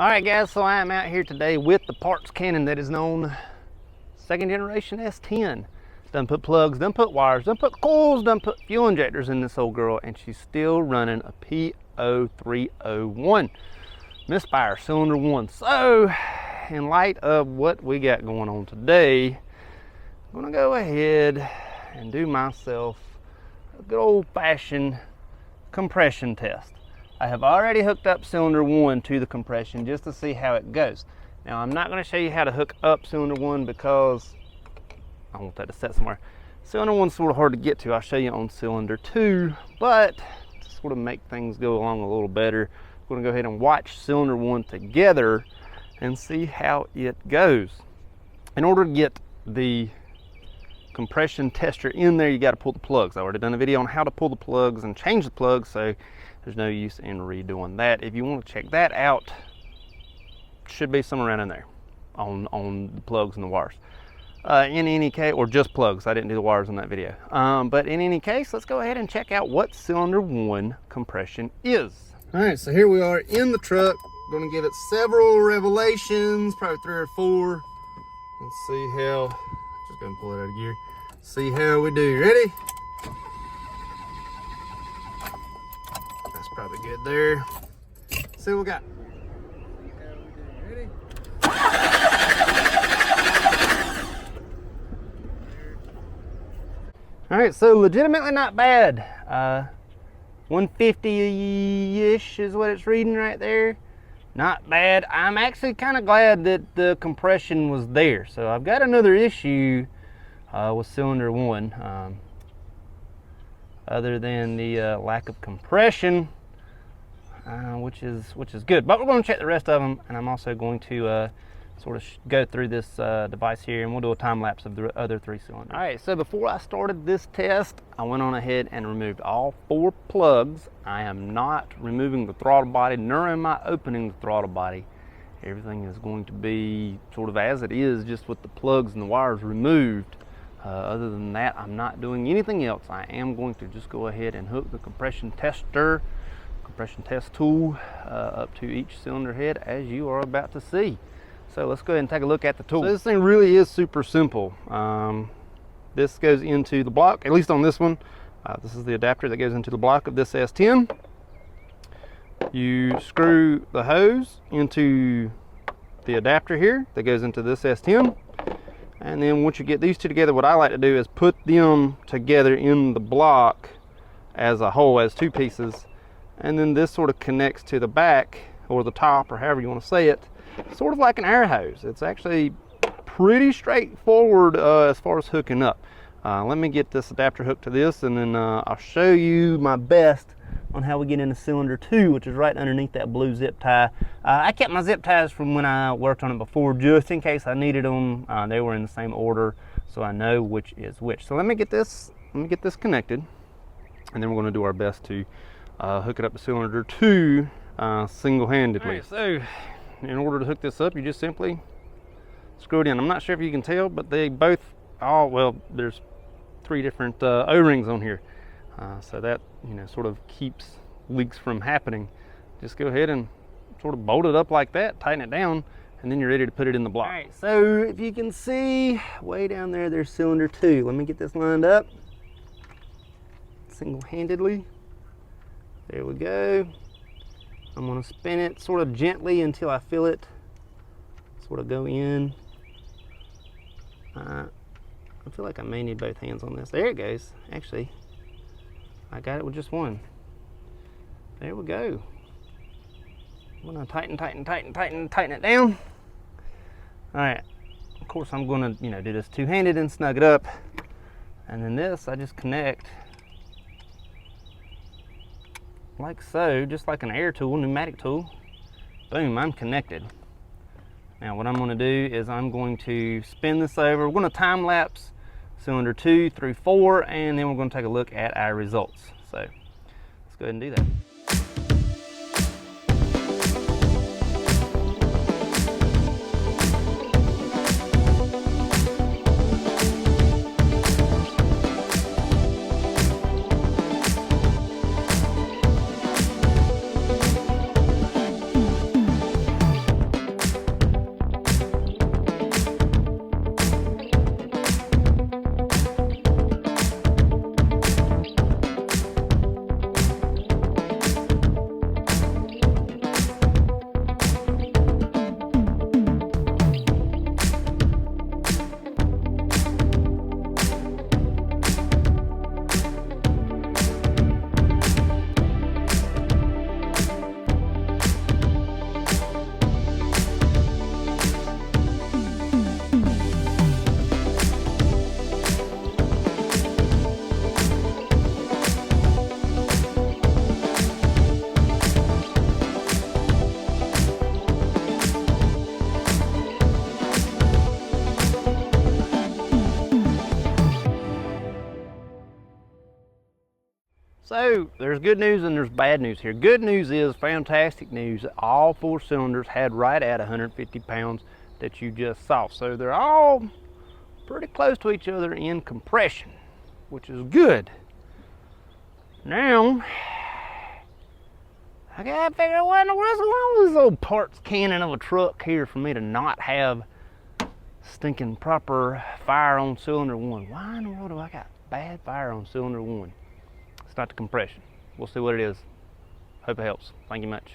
All right, guys, so I am out here today with the parts cannon that is known second generation S10. Done put plugs, done put wires, done put coils, done put fuel injectors in this old girl, and she's still running a P0301 misfire cylinder 1. So, in light of what we got going on today, I'm gonna go ahead and do myself a good old-fashioned compression test. I have already hooked up cylinder 1 to the compression just to see how it goes. Now, I'm not going to show you how to hook up cylinder 1 because I want that to set somewhere. Cylinder 1's sort of hard to get to. I'll show you on cylinder 2, but to sort of make things go along a little better, I'm going to go ahead and watch cylinder 1 together and see how it goes. In order to get the compression tester in there, you got to pull the plugs. I've already done a video on how to pull the plugs and change the plugs, so there's no use in redoing that. If you want to check that out, should be somewhere around in there on the plugs and the wires. In any case, or just plugs, I didn't do the wires on that video. But in any case, let's go ahead and check out what cylinder 1 compression is. All right, so here we are in the truck. Going to give it several revelations, probably 3 or 4. Let's see how, just go and pull it out of gear. See how we do. Ready? That's probably good there. See what we got. Ready? All right, so legitimately not bad. 150-ish is what it's reading right there. Not bad. I'm actually kind of glad that the compression was there. So I've got another issue with cylinder 1. Other than the lack of compression, which is good. But we're going to check the rest of them, and I'm also going to sort of go through this device here, and we'll do a time lapse of the other 3 cylinders. All right, so before I started this test, I went on ahead and removed all 4 plugs. I am not removing the throttle body, nor am I opening the throttle body. Everything is going to be sort of as it is, just with the plugs and the wires removed. Other than that, I'm not doing anything else. I am going to just go ahead and hook the compression test tool up to each cylinder head, as you are about to see. So let's go ahead and take a look at the tool. So this thing really is super simple. This goes into the block, at least on this one. This is the adapter that goes into the block of this S10. You screw the hose into the adapter here that goes into this S10. And then once you get these two together, what I like to do is put them together in the block as a whole, as 2 pieces. And then this sort of connects to the back, or the top, or however you want to say it, sort of like an air hose. It's actually pretty straightforward as far as hooking up. Let me get this adapter hooked to this, and then I'll show you my best on how we get into cylinder 2, which is right underneath that blue zip tie. I kept my zip ties from when I worked on it before, just in case I needed them. They were in the same order, so I know which is which. So let me get this connected, and then we're going to do our best to hook it up to cylinder 2 single-handedly. All right, so in order to hook this up, you just simply screw it in. I'm not sure if you can tell, but they both, well, there's 3 different O-rings on here. So that, sort of keeps leaks from happening. Just go ahead and sort of bolt it up like that, tighten it down, and then you're ready to put it in the block. All right, so if you can see way down there, there's cylinder 2. Let me get this lined up single-handedly. There we go. I'm going to spin it sort of gently until I feel it sort of go in. I feel like I may need both hands on this. There it goes. Actually, I got it with just one. There we go. I'm going to tighten it down. All right. Of course, I'm going to, do this two-handed and snug it up. And then this, I just connect like so, just like an air tool, pneumatic tool. Boom, I'm connected. Now what I'm going to do is I'm going to spin this over. We're going to time lapse cylinder 2 through 4, and then we're going to take a look at our results. So let's go ahead and do that. So there's good news and there's bad news here. Good news is, fantastic news, all 4 cylinders had right at 150 pounds that you just saw. So they're all pretty close to each other in compression, which is good. Now, I gotta figure out what in the world's going on with this old parts cannon of a truck here for me to not have stinking proper fire on cylinder 1. Why in the world do I got bad fire on cylinder 1? It's not the compression. We'll see what it is. Hope it helps. Thank you much.